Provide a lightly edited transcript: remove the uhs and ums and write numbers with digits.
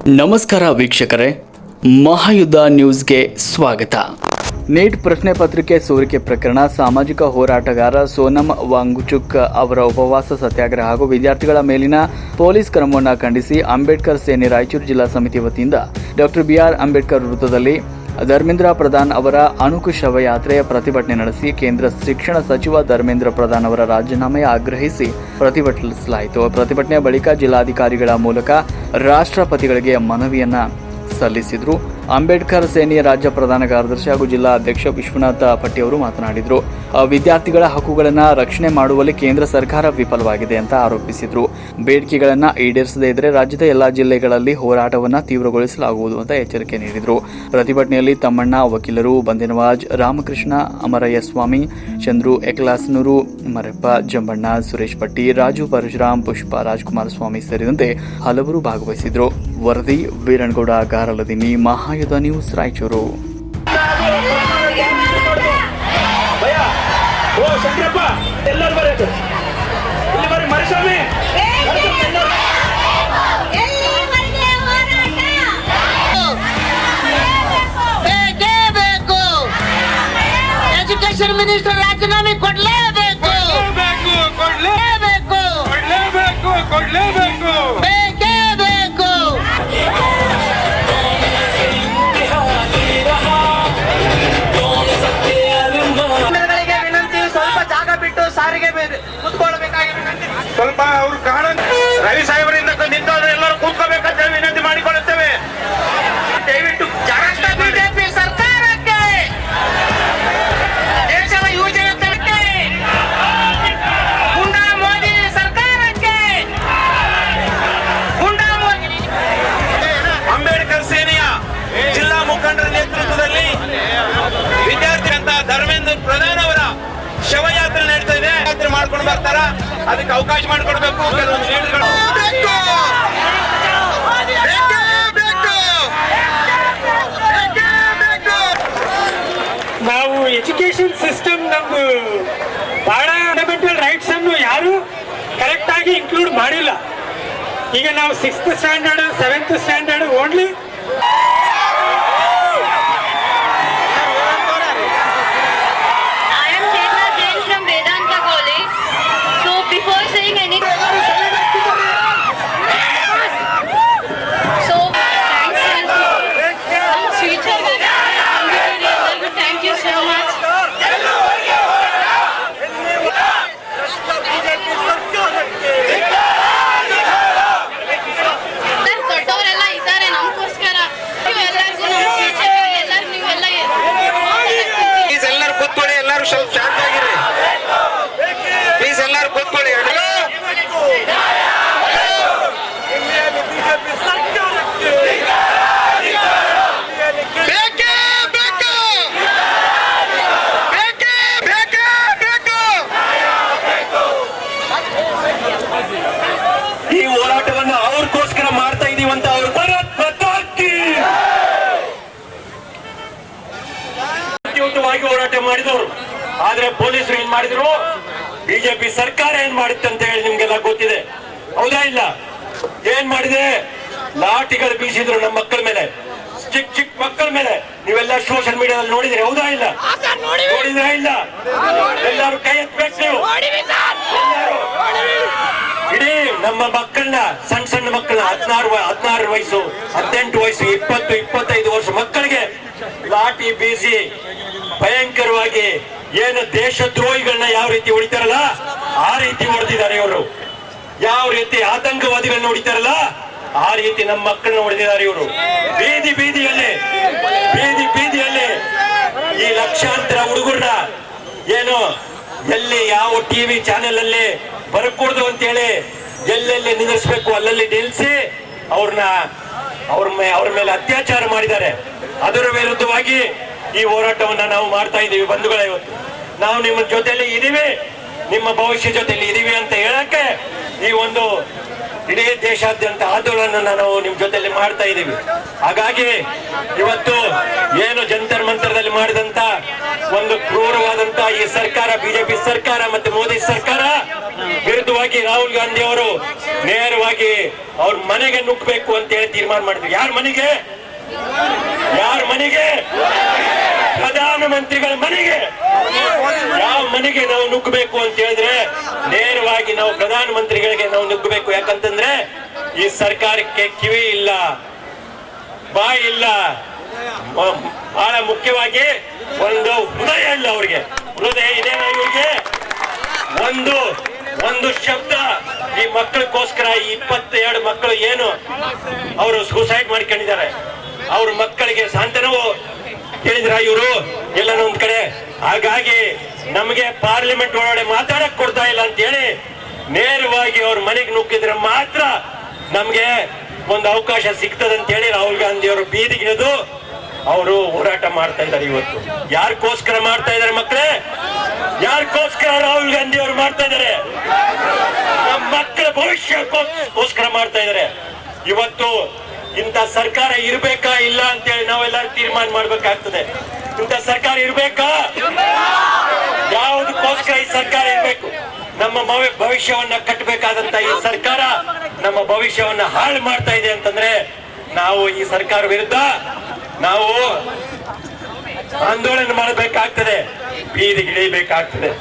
ನಮಸ್ಕಾರ ವೀಕ್ಷಕರೇ, ಮಹಾಯುದ್ಧ ನ್ಯೂಸ್ಗೆ ಸ್ವಾಗತ. ನೀಟ್ ಪ್ರಶ್ನೆ ಪತ್ರಿಕೆ ಸೋರಿಕೆ ಪ್ರಕರಣ ಸಾಮಾಜಿಕ ಹೋರಾಟಗಾರ ಸೋನಂ ವಾಂಗ್ಚುಕ್ ಅವರ ಉಪವಾಸ ಸತ್ಯಾಗ್ರಹ ಹಾಗೂ ವಿದ್ಯಾರ್ಥಿಗಳ ಮೇಲಿನ ಪೊಲೀಸ್ ಕ್ರಮವನ್ನು ಖಂಡಿಸಿ ಅಂಬೇಡ್ಕರ್ ಸೇನೆ ರಾಯಚೂರು ಜಿಲ್ಲಾ ಸಮಿತಿ ವತಿಯಿಂದ ಡಾಕ್ಟರ್ ಬಿಆರ್ ಅಂಬೇಡ್ಕರ್ ವೃತ್ತದಲ್ಲಿ ಧರ್ಮೇಂದ್ರ ಪ್ರಧಾನ್ ಅವರ ಅಣುಕು ಶವಯಾತ್ರೆಯ ಪ್ರತಿಭಟನೆ ನಡೆಸಿ ಕೇಂದ್ರ ಶಿಕ್ಷಣ ಸಚಿವ ಧರ್ಮೇಂದ್ರ ಪ್ರಧಾನ್ ಅವರ ರಾಜೀನಾಮೆ ಆಗ್ರಹಿಸಿ ಪ್ರತಿಭಟಿಸಲಾಯಿತು. ಪ್ರತಿಭಟನೆಯ ಬಳಿಕ ಜಿಲ್ಲಾಧಿಕಾರಿಗಳ ಮೂಲಕ ರಾಷ್ಟ್ರಪತಿಗಳಿಗೆ ಮನವಿಯನ್ನ ಸಲ್ಲಿಸಿದರು. ಅಂಬೇಡ್ಕರ್ ಸೇನೆಯ ರಾಜ್ಯ ಪ್ರಧಾನ ಕಾರ್ಯದರ್ಶಿ ಹಾಗೂ ಜಿಲ್ಲಾ ಅಧ್ಯಕ್ಷ ವಿಶ್ವನಾಥ ಪಟ್ಟಿ ಅವರು ಮಾತನಾಡಿದರು. ವಿದ್ಯಾರ್ಥಿಗಳ ಹಕ್ಕುಗಳನ್ನು ರಕ್ಷಣೆ ಮಾಡುವಲ್ಲಿ ಕೇಂದ್ರ ಸರ್ಕಾರ ವಿಫಲವಾಗಿದೆ ಅಂತ ಆರೋಪಿಸಿದರು. ಬೇಡಿಕೆಗಳನ್ನು ಈಡೇರಿಸದೇ ಇದ್ದರೆ ರಾಜ್ಯದ ಎಲ್ಲಾ ಜಿಲ್ಲೆಗಳಲ್ಲಿ ಹೋರಾಟವನ್ನು ತೀವ್ರಗೊಳಿಸಲಾಗುವುದು ಅಂತ ಎಚ್ಚರಿಕೆ ನೀಡಿದರು. ಪ್ರತಿಭಟನೆಯಲ್ಲಿ ತಮ್ಮಣ್ಣ ವಕೀಲರು, ಬಂದೆನವಾಜ್, ರಾಮಕೃಷ್ಣ, ಅಮರಯ್ಯ ಸ್ವಾಮಿ, ಚಂದ್ರು ಎಕ್ಲಾಸ್ನೂರು, ಮರಪ್ಪ, ಜಂಬಣ್ಣ, ಸುರೇಶ್ ಪಟ್ಟಿ, ರಾಜು ಪರಶುರಾಮ್, ಪುಷ್ಪ, ರಾಜ್ಕುಮಾರ್ ಸ್ವಾಮಿ ಸೇರಿದಂತೆ ಹಲವರು ಭಾಗವಹಿಸಿದರು. ವರದಿ Veerannagouda Garaladinni, Mahayuddha news, Raichur. Education minister ರಾಜೀನಾಮೆ ಕೊಡಲೇಬೇಕು. ಬೇಕೇ ಬೇಕು. ವಿನಂತಿ, ಸ್ವಲ್ಪ ಜಾಗ ಬಿಟ್ಟು ಸಾರಿಗೆ ಕೂತ್ಕೊಳ್ಬೇಕಾಗಿರೋ ಸ್ವಲ್ಪ ಅವ್ರು ಕಾರಣ ರವಿ ಸಾಹೇಬರಿಂದ ನಿಂತಾದ್ರೆ ಎಲ್ಲರೂ ಕೂತ್ಕೋಬೇಕಂತ ವಿನಂತಿ ಮಾಡಿಕೊಳ್ಳುತ್ತೇವೆ. ದಯವಿಟ್ಟು ಬಿಜೆಪಿ ಸರ್ಕಾರಕ್ಕೆ, ದೇಶದ ಯುವಜನತೆಗೆ, ಗುಂಡಾ ಮೋದಿ ಸರ್ಕಾರಕ್ಕೆ, ಗುಂಡಾ ಮೋದಿ. ಅಂಬೇಡ್ಕರ್ ಸೇನೆಯ ಜಿಲ್ಲಾ ಮುಖಂಡರ ನೇತೃತ್ವದಲ್ಲಿ ವಿದ್ಯಾರ್ಥಿ ಅಂತ ಧರ್ಮೇಂದ್ರ ಪ್ರಧಾನ್ ಅವರ ಶವಯಾತ್ರೆ ನಡೀತಾ ಇದೆ. ಯಾತ್ರೆ ಮಾಡ್ಕೊಂಡು ಬರ್ತಾರ, ಅದಕ್ಕೆ ಅವಕಾಶ ಮಾಡಿಕೊಡ್ಬೇಕು. ಕೆಲವೊಂದು ಲೀಡರ್ಗಳು ನಾವು ಎಜುಕೇಶನ್ ಸಿಸ್ಟಮ್ ನಮ್ದು ಬಹಳ ಫಂಡಮೆಂಟಲ್ ರೈಟ್ಸ್ ಅನ್ನು ಯಾರು ಕರೆಕ್ಟ್ ಆಗಿ ಇನ್ಕ್ಲೂಡ್ ಮಾಡಿಲ್ಲ. ಈಗ ನಾವು 6th standard 7th standard only ಸ್ವಲ್ಪ ಶಾಂತ ಆಗಿರಿ ಪ್ಲೀಸ್. ಎಲ್ಲರೂ ಕೂತ್ಕೊಳ್ಳಿ. ಈ ಹೋರಾಟವನ್ನು ಅವ್ರಿಗೋಸ್ಕರ ಮಾಡ್ತಾ ಇದೀವಂತ ಅವ್ರು ಶಾಂತಿಯುತವಾಗಿ ಹೋರಾಟ ಮಾಡಿದವರು. ಆದ್ರೆ ಪೊಲೀಸರು ಏನ್ ಮಾಡಿದ್ರು, ಬಿಜೆಪಿ ಸರ್ಕಾರ ಏನ್ ಮಾಡಿತ್ತು ಅಂತ ಹೇಳಿ ನಿಮ್ಗೆಲ್ಲ ಗೊತ್ತಿದೆ, ಹೌದಾ ಇಲ್ಲ? ಏನ್ ಮಾಡಿದೆ? ಲಾಠಿಗಳು ಬೀಸಿದ್ರು ನಮ್ಮ ಮಕ್ಕಳ ಮೇಲೆ, ಚಿಕ್ಕ ಚಿಕ್ಕ ಮಕ್ಕಳ ಮೇಲೆ. ನೀವೆಲ್ಲ ಸೋಷಿಯಲ್ ಮೀಡಿಯಾದಲ್ಲಿ ನೋಡಿದ್ರಿ, ಹೌದಾ ಇಲ್ಲ? ನೋಡಿದ್ರಾ ಇಲ್ಲ? ಎಲ್ಲರೂ ಕೈ ಎತ್ತಬೇಕು ನೀವು. ಇಡೀ ನಮ್ಮ ಮಕ್ಕಳನ್ನ, ಸಣ್ಣ ಸಣ್ಣ ಮಕ್ಕಳನ್ನ, 16 ವಯಸ್ಸು, 18 ವಯಸ್ಸು, 20, 25 ವರ್ಷ ಮಕ್ಕಳಿಗೆ ಲಾಠಿ ಬೀಸಿ ಭಯಂಕರವಾಗಿ ಏನು ದೇಶದ್ರೋಹಿಗಳನ್ನ ಯಾವ ರೀತಿ ಹೊಡಿತಾರಲ್ಲ ಆ ರೀತಿ ಹೊಡೆದಿದ್ದಾರೆ ಇವರು. ಯಾವ ರೀತಿ ಆತಂಕವಾದಿಗಳನ್ನ ಹೊಡಿತಾರಲ್ಲ ಆ ರೀತಿ ನಮ್ಮ ಮಕ್ಕಳನ್ನ ಹೊಡೆದಿದ್ದಾರೆ ಇವರು. ಬೀದಿ ಬೀದಿಯಲ್ಲಿ ಈ ಲಕ್ಷಾಂತರ ಹುಡುಗರನ್ನ ಏನು ಎಲ್ಲಿ ಯಾವ ಟಿವಿ ಚಾನೆಲ್ ಅಲ್ಲಿ ಬರಕೂಡದು ಅಂತೇಳಿ ಎಲ್ಲೆಲ್ಲಿ ನಿಲ್ಲಿಸಬೇಕು ಅಲ್ಲಲ್ಲಿ ನಿಲ್ಲಿಸಿ ಅವ್ರ ಮೇಲೆ ಅತ್ಯಾಚಾರ ಮಾಡಿದ್ದಾರೆ. ಅದರ ವಿರುದ್ಧವಾಗಿ ಈ ಹೋರಾಟವನ್ನ ನಾವು ಮಾಡ್ತಾ ಇದ್ದೀವಿ ಬಂಧುಗಳೇ. ಇವತ್ತು ನಾವು ನಿಮ್ಮ ಜೊತೆಯಲ್ಲಿ ಇದೀವಿ, ನಿಮ್ಮ ಭವಿಷ್ಯ ಜೊತೆಯಲ್ಲಿ ಇದೀವಿ ಅಂತ ಹೇಳಕ್ಕೆ ಈ ಒಂದು ಇಡೀ ದೇಶಾದ್ಯಂತ ಆಂದೋಲನ ನಾವು ನಿಮ್ ಜೊತೆಯಲ್ಲಿ ಮಾಡ್ತಾ ಇದ್ದೀವಿ. ಹಾಗಾಗಿ ಇವತ್ತು ಏನು ಜಂತರ್ ಮಂತರದಲ್ಲಿ ಮಾಡಿದಂತ ಒಂದು ಕ್ರೂರವಾದಂತ ಈ ಸರ್ಕಾರ, ಬಿಜೆಪಿ ಸರ್ಕಾರ ಮತ್ತೆ ಮೋದಿ ಸರ್ಕಾರ ವಿರುದ್ಧ ನೇರವಾಗಿ ರಾಹುಲ್ ಗಾಂಧಿ ಅವರು ನೇರವಾಗಿ ಅವ್ರ ಮನೆಗೆ ನುಗ್ಗಬೇಕು ಅಂತ ಹೇಳಿ ತೀರ್ಮಾನ ಮಾಡಿದ್ರು. ಯಾರ ಮನೆಗೆ? ಪ್ರಧಾನಮಂತ್ರಿಗಳ ಮನೆಗೆ. ಯಾವ ಮನೆಗೆ ನಾವು ನುಗ್ಗಬೇಕು ಅಂತ ಹೇಳಿದ್ರೆ ನೇರವಾಗಿ ನಾವು ಪ್ರಧಾನಮಂತ್ರಿಗಳಿಗೆ ನಾವು ನುಗ್ಗಬೇಕು. ಯಾಕಂತಂದ್ರೆ ಈ ಸರ್ಕಾರಕ್ಕೆ ಕಿವಿ ಇಲ್ಲ, ಬಾಯಿ ಇಲ್ಲ, ಬಹಳ ಮುಖ್ಯವಾಗಿ ಒಂದು ಹೃದಯ ಇಲ್ಲ. ಅವ್ರಿಗೆ ಹೃದಯ ಇದೆ ಇವ್ರಿಗೆ. ಒಂದು ಶಬ್ದ ಈ ಮಕ್ಕಳಿಗೋಸ್ಕರ, ಈ 22 ಮಕ್ಕಳು ಏನು ಅವರು ಸೂಸೈಡ್ ಮಾಡ್ಕೊಂಡಿದ್ದಾರೆ, ಅವ್ರ ಮಕ್ಕಳಿಗೆ ಸಾಂತ್ವನ ಹೇಳಿದ್ರ ಇವರು ಎಲ್ಲ ಒಂದ್ ಕಡೆ. ಹಾಗಾಗಿ ನಮಗೆ ಪಾರ್ಲಿಮೆಂಟ್ ಒಳಗಡೆ ಮಾತಾಡಕ್ ಕೊಡ್ತಾ ಇಲ್ಲ ಅಂತ ಹೇಳಿ ನೇರವಾಗಿ ಅವ್ರ ಮನೆಗೆ ನುಗ್ಗಿದ್ರೆ ಮಾತ್ರ ನಮ್ಗೆ ಒಂದು ಅವಕಾಶ ಸಿಗ್ತದೆ ಅಂತ ಹೇಳಿ ರಾಹುಲ್ ಗಾಂಧಿ ಅವರು ಬೀದಿಗಿಳಿದು ಅವರು ಹೋರಾಟ ಮಾಡ್ತಾ ಇದ್ದಾರೆ. ಇವತ್ತು ಯಾರಿಗೋಸ್ಕರ ಮಾಡ್ತಾ ಇದ್ದಾರೆ ಮಕ್ಕಳೇ? ಯಾರಿಗೋಸ್ಕರ ರಾಹುಲ್ ಗಾಂಧಿ ಅವರು ಮಾಡ್ತಾ ಇದ್ದಾರೆ? ನಮ್ಮ ಮಕ್ಕಳ ಭವಿಷ್ಯಕ್ಕೋಸ್ಕರ ಮಾಡ್ತಾ ಇದ್ದಾರೆ. ಇವತ್ತು ಇಂಥ ಸರ್ಕಾರ ಇರ್ಬೇಕಾ ಇಲ್ಲ ಅಂತೇಳಿ ನಾವೆಲ್ಲರೂ ತೀರ್ಮಾನ ಮಾಡ್ಬೇಕಾಗ್ತದೆ. ಇಂಥ ಸರ್ಕಾರ ಇರ್ಬೇಕಾ? ಯಾವುದಕ್ಕೋಸ್ಕರ ಈ ಸರ್ಕಾರ ಇರ್ಬೇಕು? ನಮ್ಮ ಭವಿಷ್ಯವನ್ನ ಕಟ್ಟಬೇಕಾದಂತ ಈ ಸರ್ಕಾರ ನಮ್ಮ ಭವಿಷ್ಯವನ್ನ ಹಾಳು ಮಾಡ್ತಾ ಇದೆ ಅಂತಂದ್ರೆ ನಾವು ಈ ಸರ್ಕಾರ ವಿರುದ್ಧ ನಾವು ಆಂದೋಲನ ಮಾಡಬೇಕಾಗ್ತದೆ, ಬೀದಿಗಿಳಿಬೇಕಾಗ್ತದೆ.